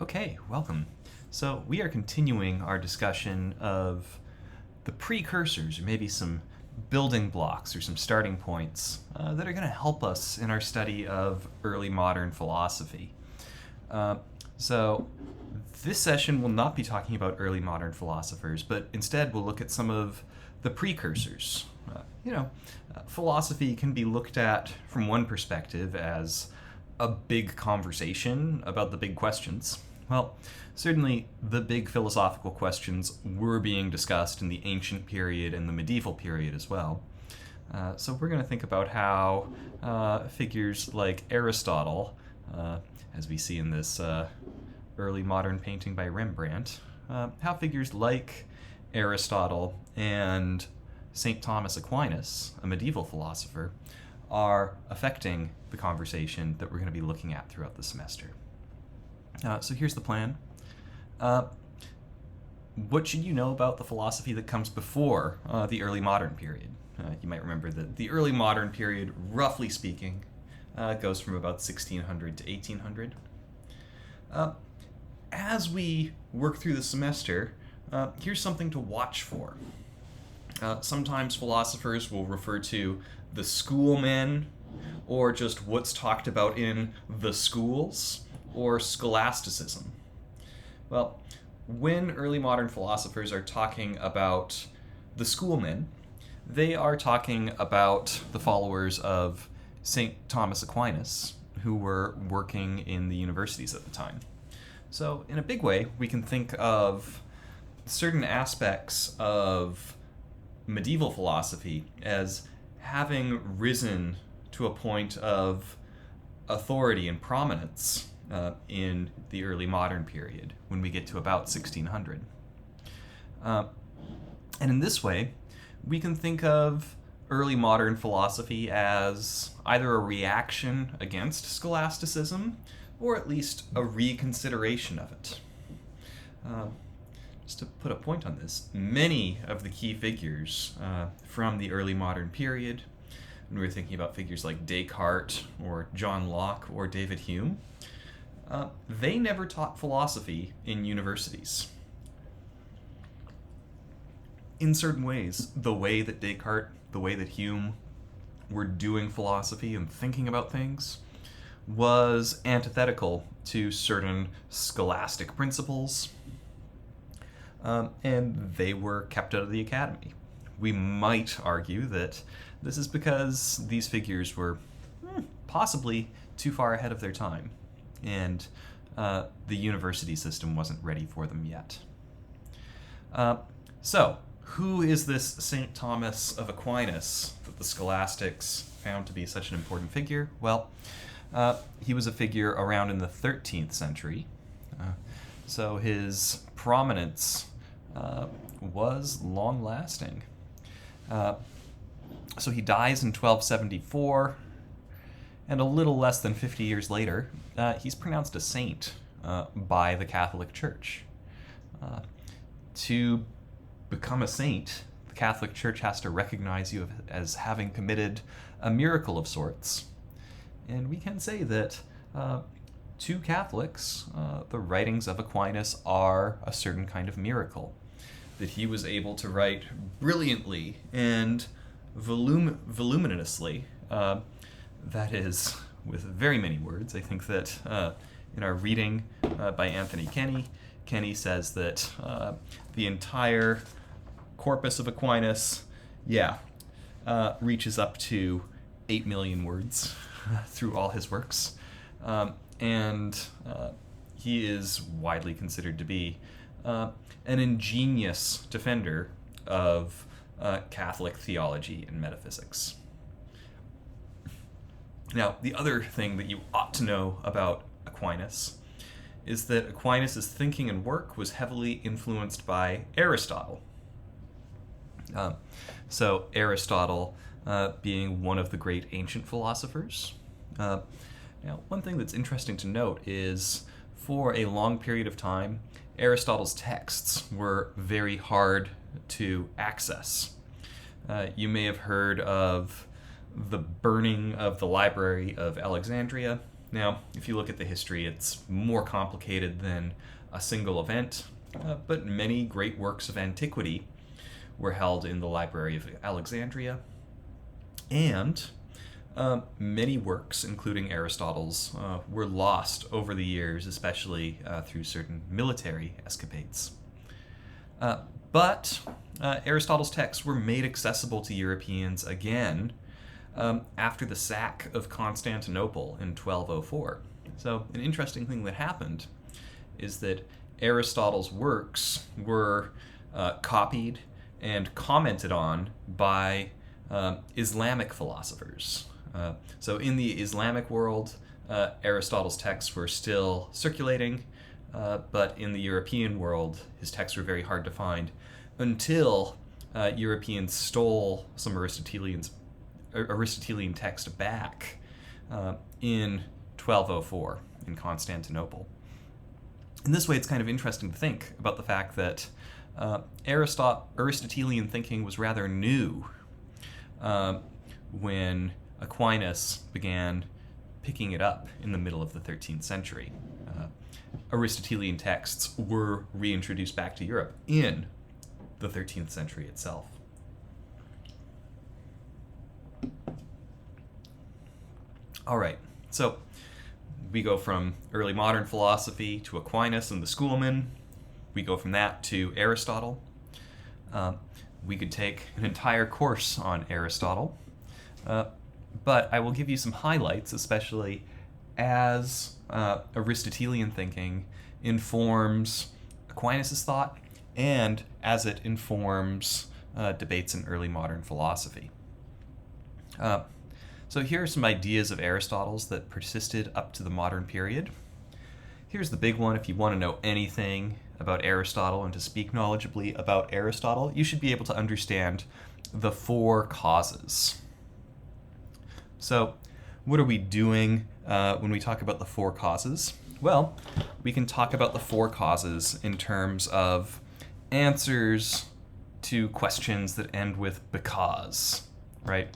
Okay, welcome. So we are continuing our discussion of the precursors, or maybe some building blocks or some starting points that are going to help us in our study of early modern philosophy. So this session will not be talking about early modern philosophers, but instead we'll look at some of the precursors. Philosophy can be looked at from one perspective as a big conversation about the big questions. Well, certainly the big philosophical questions were being discussed in the ancient period and the medieval period as well. So we're going to think about how figures like Aristotle, as we see in this early modern painting by Rembrandt, how figures like Aristotle and St. Thomas Aquinas, a medieval philosopher, are affecting the conversation that we're going to be looking at throughout the semester. So here's the plan. What should you know about the philosophy that comes before the early modern period? You might remember that the early modern period, roughly speaking, goes from about 1600 to 1800. As we work through the semester, here's something to watch for. Sometimes philosophers will refer to the schoolmen, or just what's talked about in the schools, or scholasticism. Well, when early modern philosophers are talking about the schoolmen, they are talking about the followers of St. Thomas Aquinas, who were working in the universities at the time. So, in a big way, we can think of certain aspects of medieval philosophy as having risen to a point of authority and prominence in the early modern period when we get to about 1600. And in this way, we can think of early modern philosophy as either a reaction against scholasticism or at least a reconsideration of it. Just to put a point on this, many of the key figures from the early modern period, when we're thinking about figures like Descartes or John Locke or David Hume, they never taught philosophy in universities. In certain ways, the way that Descartes, the way that Hume were doing philosophy and thinking about things was antithetical to certain scholastic principles, and they were kept out of the academy. We might argue that this is because these figures were possibly too far ahead of their time, and the university system wasn't ready for them yet. So, who is this St. Thomas of Aquinas that the scholastics found to be such an important figure? Well, he was a figure around in the 13th century, so his prominence was long-lasting. So he dies in 1274, and a little less than 50 years later, he's pronounced a saint by the Catholic Church. To become a saint, the Catholic Church has to recognize you as having committed a miracle of sorts. And we can say that to Catholics, the writings of Aquinas are a certain kind of miracle. That he was able to write brilliantly and voluminously, that is, with very many words. I think that in our reading by Anthony Kenny says that the entire corpus of Aquinas, reaches up to 8 million words through all his works. And he is widely considered to be an ingenious defender of Catholic theology and metaphysics. Now, the other thing that you ought to know about Aquinas is that Aquinas' thinking and work was heavily influenced by Aristotle. So Aristotle being one of the great ancient philosophers. Now, one thing that's interesting to note is for a long period of time, Aristotle's texts were very hard to access. You may have heard of the burning of the Library of Alexandria Now, if you look at the history, it's more complicated than a single event, but many great works of antiquity were held in the Library of Alexandria, and many works, including Aristotle's, were lost over the years, especially through certain military escapades. But Aristotle's texts were made accessible to Europeans again after the sack of Constantinople in 1204. So an interesting thing that happened is that Aristotle's works were copied and commented on by Islamic philosophers. So in the Islamic world, Aristotle's texts were still circulating, but in the European world, his texts were very hard to find until Europeans stole some Aristotelian text back in 1204 in Constantinople. In this way, it's kind of interesting to think about the fact that Aristotelian thinking was rather new when Aquinas began picking it up in the middle of the 13th century. Aristotelian texts were reintroduced back to Europe in the 13th century itself. All right, so we go from early modern philosophy to Aquinas and the schoolmen. We go from that to Aristotle. We could take an entire course on Aristotle, but I will give you some highlights, especially as Aristotelian thinking informs Aquinas' thought and as it informs debates in early modern philosophy. So here are some ideas of Aristotle's that persisted up to the modern period. Here's the big one. If you want to know anything about Aristotle and to speak knowledgeably about Aristotle, you should be able to understand the four causes. So what are we doing when we talk about the four causes? Well, we can talk about the four causes in terms of answers to questions that end with because, right?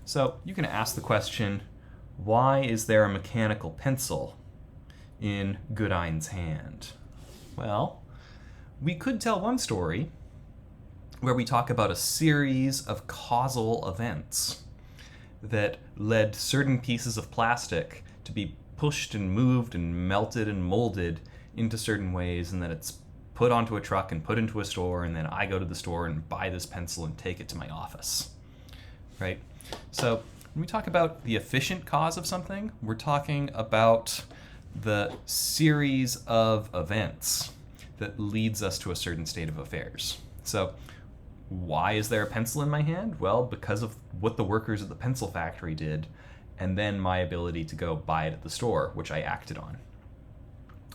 So you can ask the question, why is there a mechanical pencil in Goodine's hand? Well, we could tell one story where we talk about a series of causal events that led certain pieces of plastic to be pushed and moved and melted and molded into certain ways, and then it's put onto a truck and put into a store, and then I go to the store and buy this pencil and take it to my office, right? So when we talk about the efficient cause of something, we're talking about the series of events that leads us to a certain state of affairs. So why is there a pencil in my hand? Well, because of what the workers at the pencil factory did, and then my ability to go buy it at the store, which I acted on.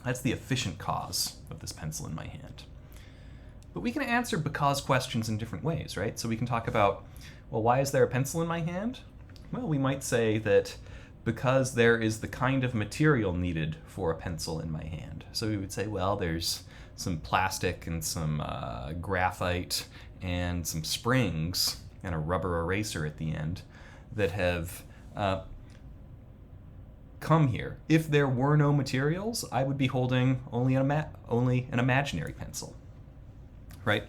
That's the efficient cause of this pencil in my hand. But we can answer because questions in different ways, right? So we can talk about, well, why is there a pencil in my hand? Well, we might say that because there is the kind of material needed for a pencil in my hand. So we would say, well, there's some plastic and some graphite and some springs and a rubber eraser at the end that have come here. If there were no materials, I would be holding only an imaginary pencil, right?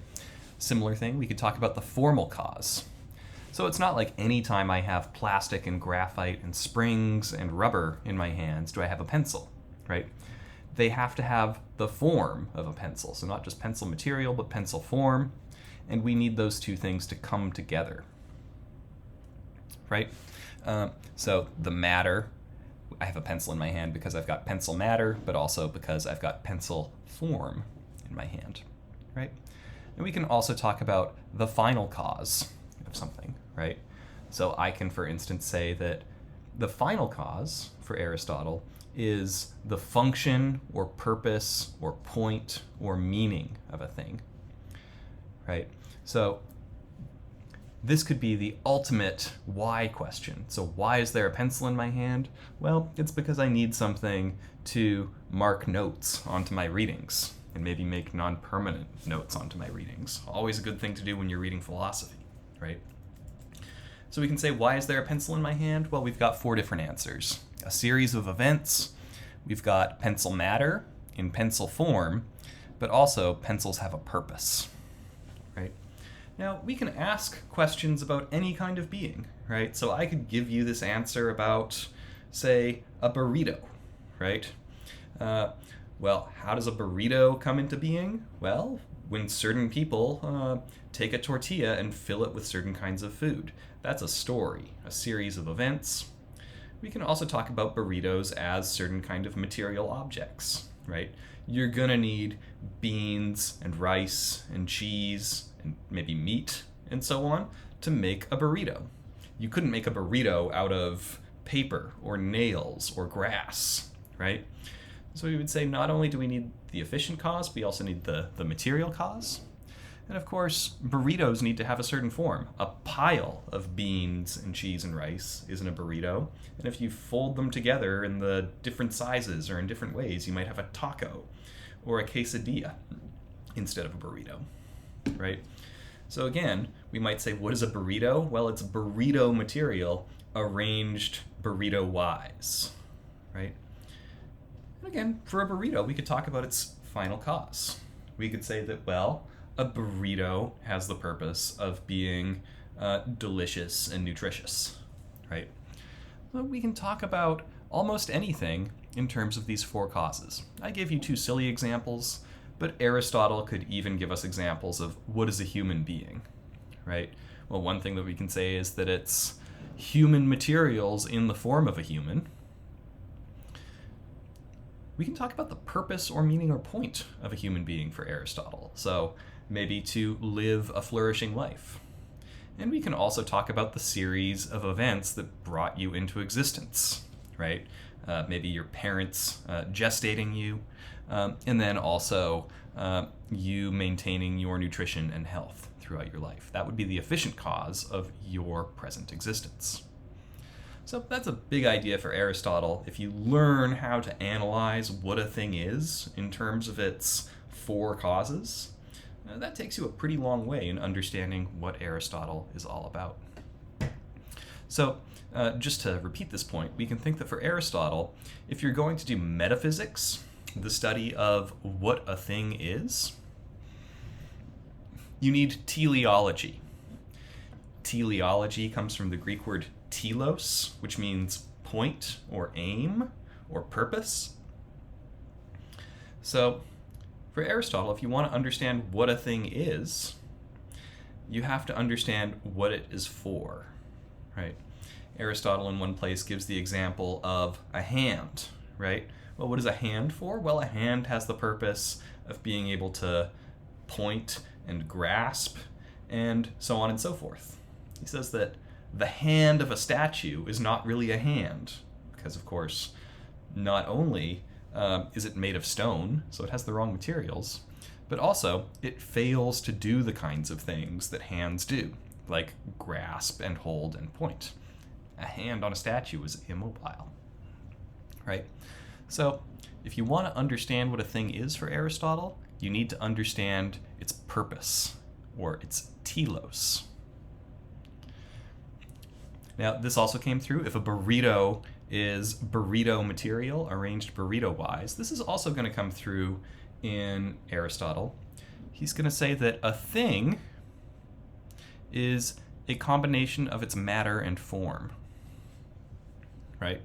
Similar thing, we could talk about the formal cause. So it's not like any time I have plastic and graphite and springs and rubber in my hands do I have a pencil, right? They have to have the form of a pencil. So not just pencil material, but pencil form. And we need those two things to come together, right? So the matter, I have a pencil in my hand because I've got pencil matter, but also because I've got pencil form in my hand, right? And we can also talk about the final cause of something, right? So I can, for instance, say that the final cause for Aristotle is the function or purpose or point or meaning of a thing, right? So this could be the ultimate why question. So why is there a pencil in my hand? Well, it's because I need something to mark notes onto my readings and maybe make non-permanent notes onto my readings. Always a good thing to do when you're reading philosophy, right? So we can say, why is there a pencil in my hand? Well, we've got 4 different answers. A series of events, we've got pencil matter in pencil form, but also pencils have a purpose, right? Now, we can ask questions about any kind of being, right? So I could give you this answer about, say, a burrito, right? Well, how does a burrito come into being? Well, when certain people take a tortilla and fill it with certain kinds of food. That's a story, a series of events. We can also talk about burritos as certain kind of material objects, right? You're gonna need beans and rice and cheese and maybe meat and so on to make a burrito. You couldn't make a burrito out of paper or nails or grass, right? So we would say not only do we need the efficient cause, we also need the material cause. And of course, burritos need to have a certain form. A pile of beans and cheese and rice isn't a burrito. And if you fold them together in the different sizes or in different ways, you might have a taco or a quesadilla instead of a burrito, right? So again, we might say, what is a burrito? Well, it's burrito material arranged burrito-wise, right? And again, for a burrito, we could talk about its final cause. We could say that, well, a burrito has the purpose of being delicious and nutritious, right? So we can talk about almost anything in terms of these 4 causes. I gave you 2 silly examples, but Aristotle could even give us examples of what is a human being, right? Well, one thing that we can say is that it's human materials in the form of a human. We can talk about the purpose or meaning or point of a human being for Aristotle. So maybe to live a flourishing life. And we can also talk about the series of events that brought you into existence, right? Maybe your parents gestating you, and then also you maintaining your nutrition and health throughout your life. That would be the efficient cause of your present existence. So that's a big idea for Aristotle. If you learn how to analyze what a thing is in terms of its 4 causes, that takes you a pretty long way in understanding what Aristotle is all about. So just to repeat this point, we can think that for Aristotle, if you're going to do metaphysics, the study of what a thing is, you need teleology. Teleology comes from the Greek word telos, which means point or aim or purpose. So for Aristotle, if you want to understand what a thing is, you have to understand what it is for, right? Aristotle in one place gives the example of a hand, right? Well, what is a hand for? Well, a hand has the purpose of being able to point and grasp and so on and so forth. He says that the hand of a statue is not really a hand because, of course, not only is it made of stone, so it has the wrong materials, but also it fails to do the kinds of things that hands do, like grasp and hold and point. A hand on a statue is immobile, right? So if you want to understand what a thing is for Aristotle, you need to understand its purpose, or its telos. Now, this also came through. If a burrito is burrito material, arranged burrito-wise, this is also going to come through in Aristotle. He's going to say that a thing is a combination of its matter and form, right?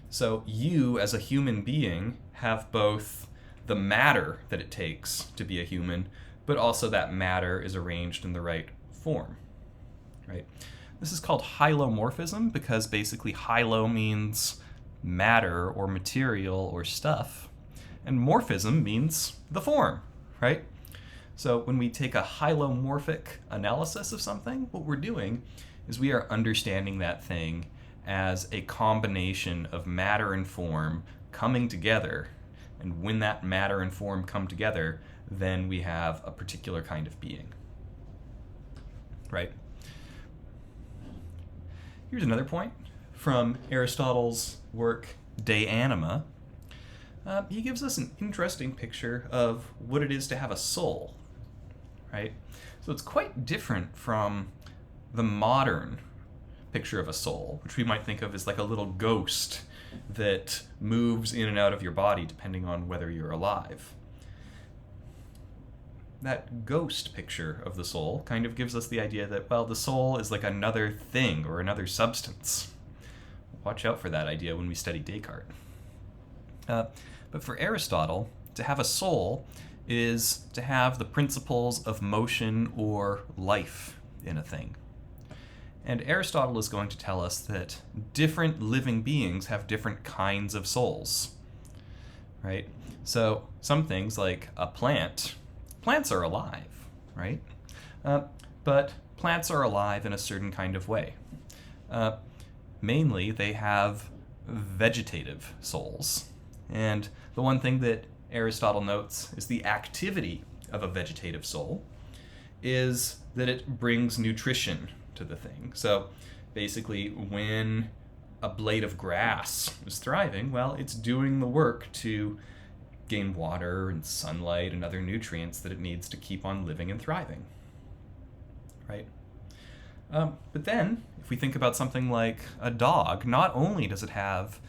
So you, as a human being, have both the matter that it takes to be a human, but also that matter is arranged in the right form, right? This is called hylomorphism because basically hylo means matter or material or stuff, and morphism means the form, right? So when we take a hylomorphic analysis of something, what we're doing is we are understanding that thing as a combination of matter and form coming together, and when that matter and form come together, then we have a particular kind of being, right? Here's another point from Aristotle's work, De Anima. He gives us an interesting picture of what it is to have a soul, right? So it's quite different from the modern picture of a soul, which we might think of as like a little ghost that moves in and out of your body depending on whether you're alive. That ghost picture of the soul kind of gives us the idea that, well, the soul is like another thing or another substance. Watch out for that idea when we study Descartes. But for Aristotle, to have a soul is to have the principles of motion or life in a thing. And Aristotle is going to tell us that different living beings have different kinds of souls, right? So some things like a plant, plants are alive, right? But plants are alive in a certain kind of way. Mainly, they have vegetative souls. And the one thing that Aristotle notes is the activity of a vegetative soul is that it brings nutrition to the thing. So basically, when a blade of grass is thriving, well, it's doing the work to gain water and sunlight and other nutrients that it needs to keep on living and thriving, right? But then, if we think about something like a dog, not only does it have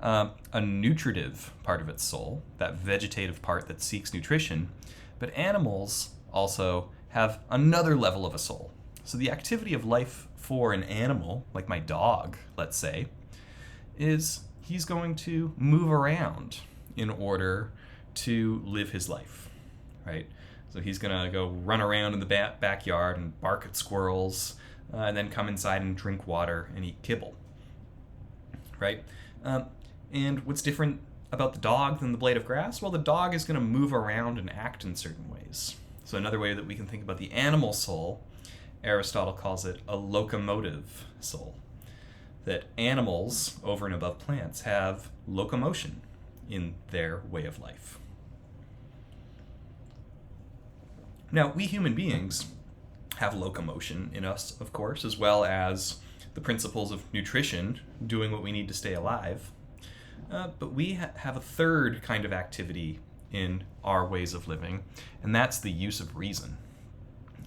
a nutritive part of its soul, that vegetative part that seeks nutrition, but animals also have another level of a soul. So the activity of life for an animal, like my dog, let's say, is he's going to move around in order to live his life, right? So he's going to go run around in the backyard and bark at squirrels, and then come inside and drink water and eat kibble, right? And what's different about the dog than the blade of grass? Well, the dog is going to move around and act in certain ways. So another way that we can think about the animal soul, Aristotle calls it a locomotive soul. That animals, over and above plants, have locomotion in their way of life. Now, we human beings have locomotion in us, of course, as well as the principles of nutrition, doing what we need to stay alive. But we have a third kind of activity in our ways of living, and that's the use of reason,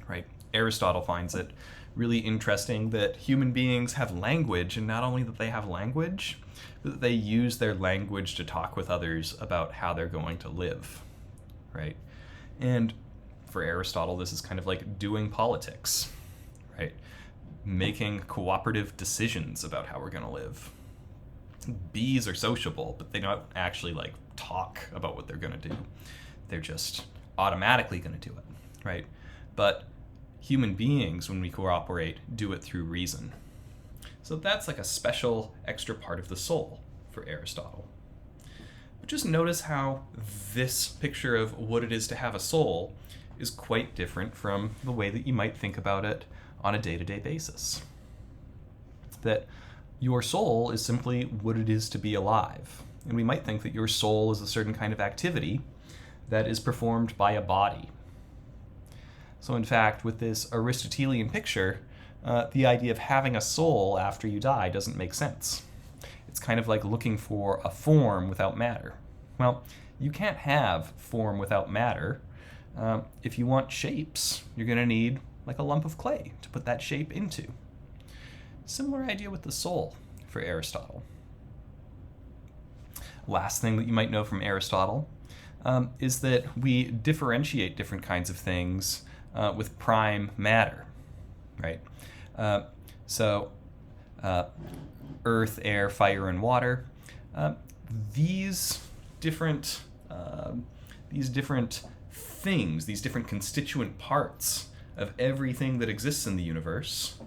right? Aristotle finds it really interesting that human beings have language, and not only that they have language, but that they use their language to talk with others about how they're going to live, right? And for Aristotle, this is kind of like doing politics, right? Making cooperative decisions about how we're going to live. Bees are sociable, but they don't actually like talk about what they're going to do. They're just automatically going to do it, right? But human beings, when we cooperate, do it through reason. So that's like a special extra part of the soul for Aristotle. But just notice how this picture of what it is to have a soul is quite different from the way that you might think about it on a day-to-day basis. That your soul is simply what it is to be alive. And we might think that your soul is a certain kind of activity that is performed by a body. So in fact, with this Aristotelian picture, the idea of having a soul after you die doesn't make sense. It's kind of like looking for a form without matter. Well, you can't have form without matter. If you want shapes, you're going to need like a lump of clay to put that shape into. Similar idea with the soul for Aristotle. Last thing that you might know from Aristotle is that we differentiate different kinds of things with prime matter, right? So earth, air, fire, and water. These different things, these different constituent parts of everything that exists in the universe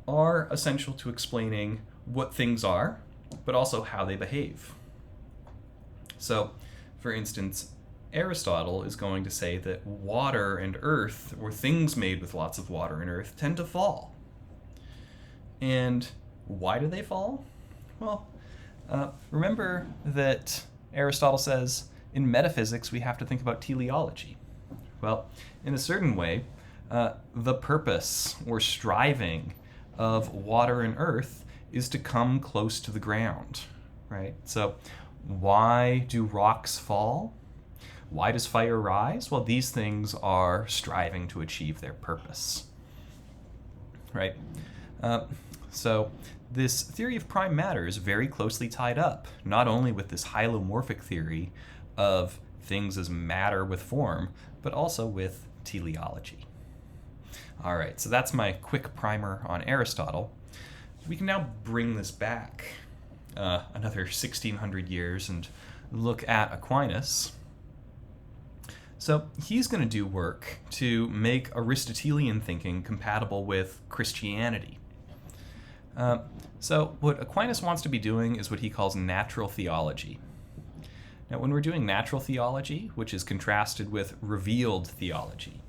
are essential to explaining what things are, but also how they behave. So, for instance, Aristotle is going to say that water and earth, or things made with lots of water and earth, tend to fall. And why do they fall? Well, remember that Aristotle says in metaphysics we have to think about teleology. Well, in a certain way, the purpose or striving of water and earth is to come close to the ground, right? So why do rocks fall? Why does fire rise? Well, these things are striving to achieve their purpose. right? So this theory of prime matter is very closely tied up, not only with this hylomorphic theory of things as matter with form, but also with teleology. All right, so that's my quick primer on Aristotle. We can now bring this back another 1,600 years and look at Aquinas. So he's going to do work to make Aristotelian thinking compatible with Christianity. So what Aquinas wants to be doing is what he calls natural theology. Now, when we're doing natural theology, which is contrasted with revealed theology.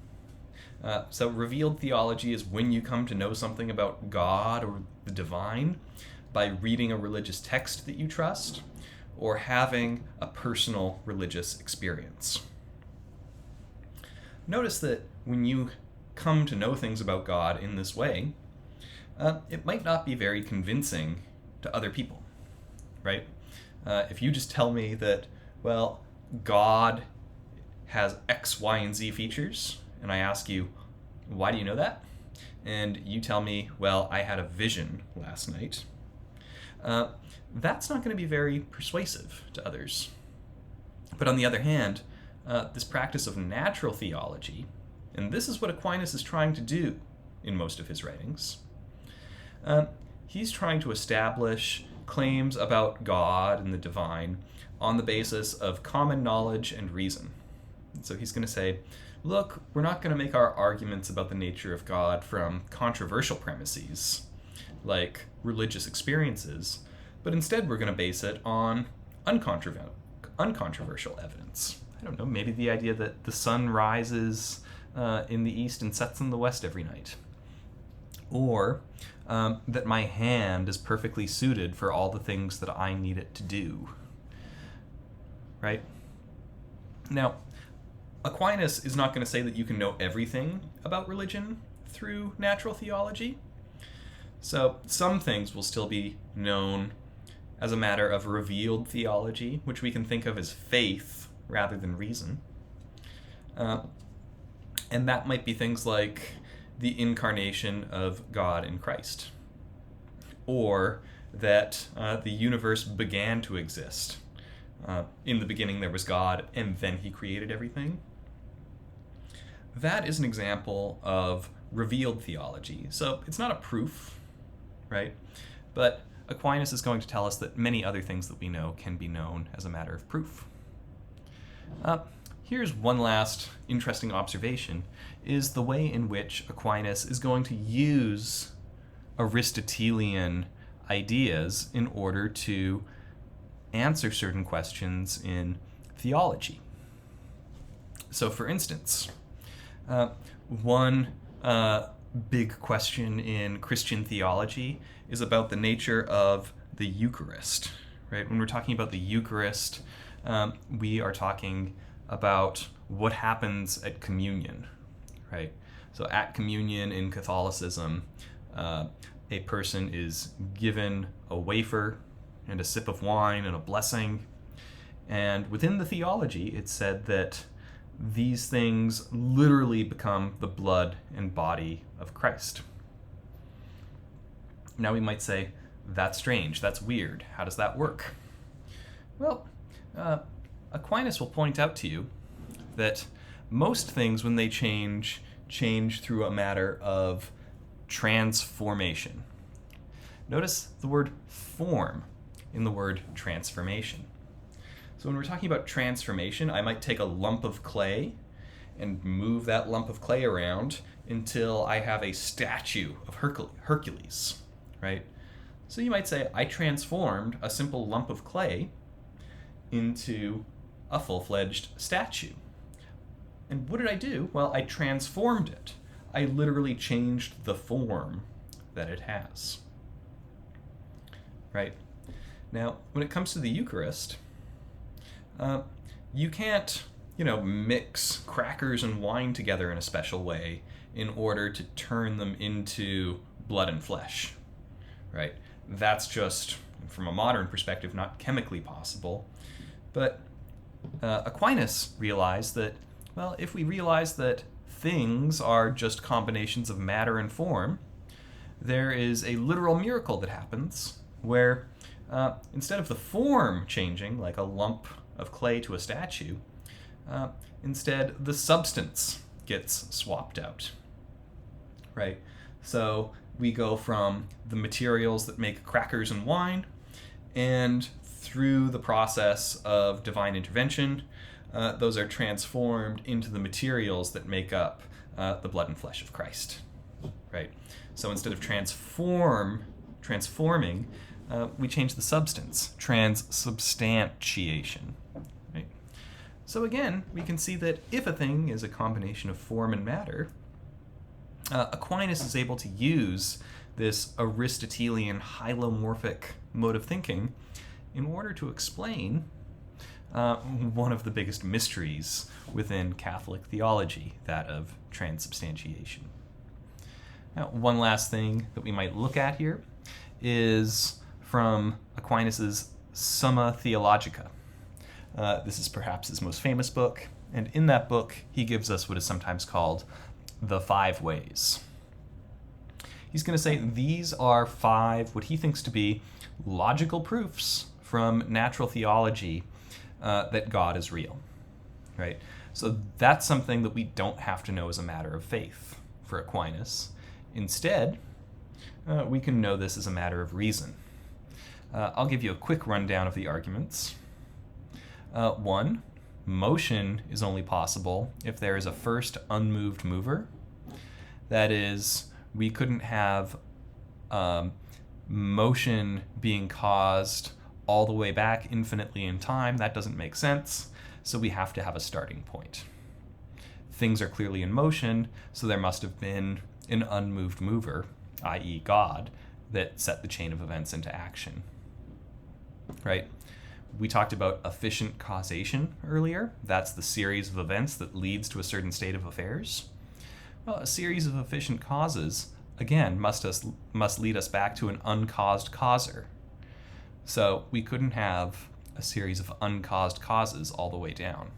So revealed theology is when you come to know something about God or the divine by reading a religious text that you trust or having a personal religious experience. Notice that when you come to know things about God in this way, it might not be very convincing to other people, right? If you just tell me that, well, God has X, Y, and Z features, and I ask you, why do you know that? And you tell me, well, I had a vision last night. That's not going to be very persuasive to others. But on the other hand, this practice of natural theology, and this is what Aquinas is trying to do in most of his writings, he's trying to establish claims about God and the divine on the basis of common knowledge and reason. So he's going to say, look, we're not going to make our arguments about the nature of God from controversial premises, like religious experiences, but instead we're going to base it on uncontroversial evidence. I don't know, maybe the idea that the sun rises in the east and sets in the west every night. Or that my hand is perfectly suited for all the things that I need it to do. Right? Now, Aquinas is not going to say that you can know everything about religion through natural theology. So some things will still be known as a matter of revealed theology, which we can think of as faith rather than reason. And that might be things like the incarnation of God in Christ, or that the universe began to exist. In the beginning there was God, and then he created everything. That is an example of revealed theology. So it's not a proof, right? But Aquinas is going to tell us that many other things that we know can be known as a matter of proof. Here's one last interesting observation, is the way in which Aquinas is going to use Aristotelian ideas in order to answer certain questions in theology. So for instance, one big question in Christian theology is about the nature of the Eucharist, right? When we're talking about the Eucharist, we are talking about what happens at communion, right? So at communion in Catholicism, a person is given a wafer and a sip of wine and a blessing. And within the theology, it's said that these things literally become the blood and body of Christ. Now we might say, that's strange, that's weird, how does that work? Well, Aquinas will point out to you that most things, when they change through a matter of transformation. Notice the word form in the word transformation. So when we're talking about transformation, I might take a lump of clay and move that lump of clay around until I have a statue of Hercules, right? So you might say, I transformed a simple lump of clay into a full-fledged statue. And what did I do? Well, I transformed it. I literally changed the form that it has. Right? Now, when it comes to the Eucharist, you can't, mix crackers and wine together in a special way in order to turn them into blood and flesh, right? That's just, from a modern perspective, not chemically possible. But Aquinas realized that, well, if we realize that things are just combinations of matter and form, there is a literal miracle that happens where instead of the form changing, like a lump of clay to a statue, instead the substance gets swapped out, right? So we go from the materials that make crackers and wine, and through the process of divine intervention, those are transformed into the materials that make up the blood and flesh of Christ, right? So instead of transforming, we change the substance, transubstantiation, right? So again, we can see that if a thing is a combination of form and matter, Aquinas is able to use this Aristotelian hylomorphic mode of thinking in order to explain one of the biggest mysteries within Catholic theology, that of transubstantiation. Now, one last thing that we might look at here is from Aquinas' Summa Theologica. This is perhaps his most famous book, and in that book he gives us what is sometimes called the 5 ways. He's going to say these are 5 what he thinks to be logical proofs from natural theology that God is real, right? So that's something that we don't have to know as a matter of faith for Aquinas. Instead, we can know this as a matter of reason. I'll give you a quick rundown of the arguments. 1, motion is only possible if there is a first unmoved mover. That is, we couldn't have motion being caused all the way back infinitely in time. That doesn't make sense, so we have to have a starting point. Things are clearly in motion, so there must have been an unmoved mover, i.e. God, that set the chain of events into action, right? We talked about efficient causation earlier. That's the series of events that leads to a certain state of affairs. Well, a series of efficient causes, again, must lead us back to an uncaused causer. So we couldn't have a series of uncaused causes all the way down.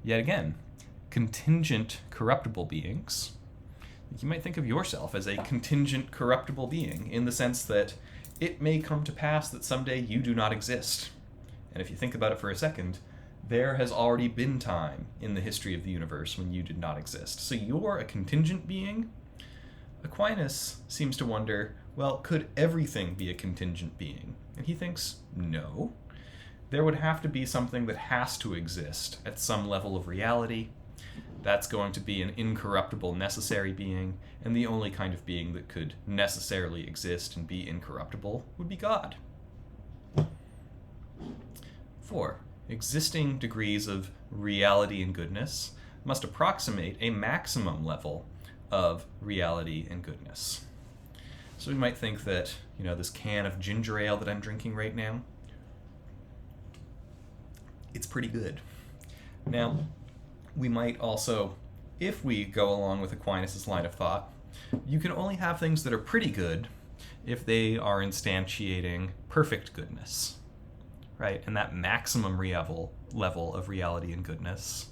Yet again, contingent corruptible beings, you might think of yourself as a contingent corruptible being in the sense that it may come to pass that someday you do not exist. And if you think about it for a second, there has already been time in the history of the universe when you did not exist. So you're a contingent being? Aquinas seems to wonder, well, could everything be a contingent being? And he thinks, no. There would have to be something that has to exist at some level of reality. That's going to be an incorruptible necessary being, and the only kind of being that could necessarily exist and be incorruptible would be God. 4, existing degrees of reality and goodness must approximate a maximum level of reality and goodness. So we might think that, this can of ginger ale that I'm drinking right now, it's pretty good. Now, we might also, if we go along with Aquinas' line of thought, you can only have things that are pretty good if they are instantiating perfect goodness, right? And that maximum level of reality and goodness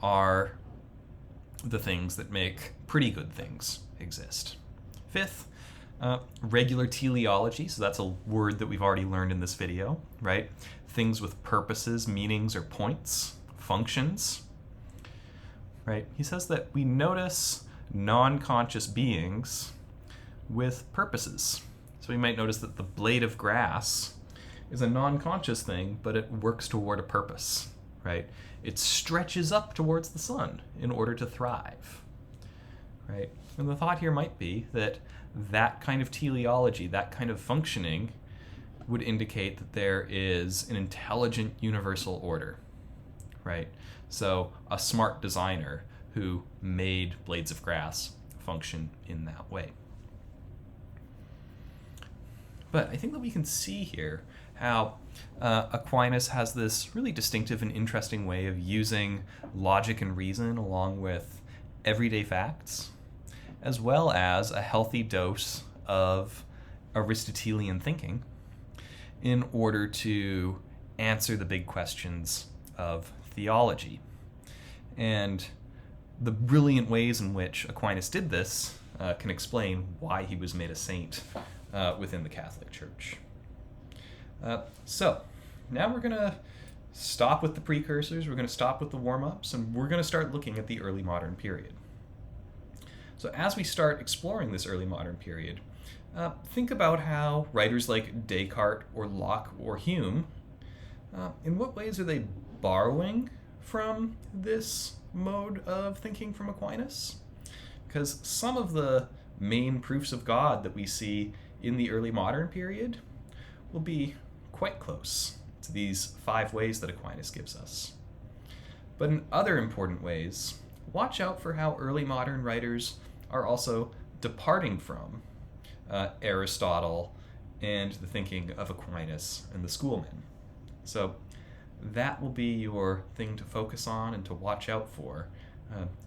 are the things that make pretty good things exist. 5th, regular teleology, so that's a word that we've already learned in this video, right? Things with purposes, meanings, or points, functions, right? He says that we notice non-conscious beings with purposes. So we might notice that the blade of grass is a non-conscious thing, but it works toward a purpose, right? It stretches up towards the sun in order to thrive, right? And the thought here might be that that kind of teleology, that kind of functioning, would indicate that there is an intelligent universal order, right? So a smart designer who made blades of grass function in that way. But I think that we can see here how Aquinas has this really distinctive and interesting way of using logic and reason along with everyday facts, as well as a healthy dose of Aristotelian thinking in order to answer the big questions of theology. And the brilliant ways in which Aquinas did this can explain why he was made a saint within the Catholic Church. So now we're going to stop with the precursors, we're going to stop with the warm-ups, and we're going to start looking at the early modern period. So as we start exploring this early modern period, think about how writers like Descartes or Locke or Hume, in what ways are they borrowing from this mode of thinking from Aquinas? Because some of the main proofs of God that we see in the early modern period will be quite close to these 5 ways that Aquinas gives us. But in other important ways, watch out for how early modern writers are also departing from Aristotle and the thinking of Aquinas and the schoolmen. So that will be your thing to focus on and to watch out for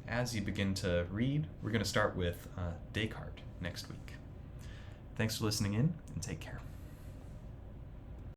as you begin to read. We're going to start with Descartes next week. Thanks for listening in, and take care.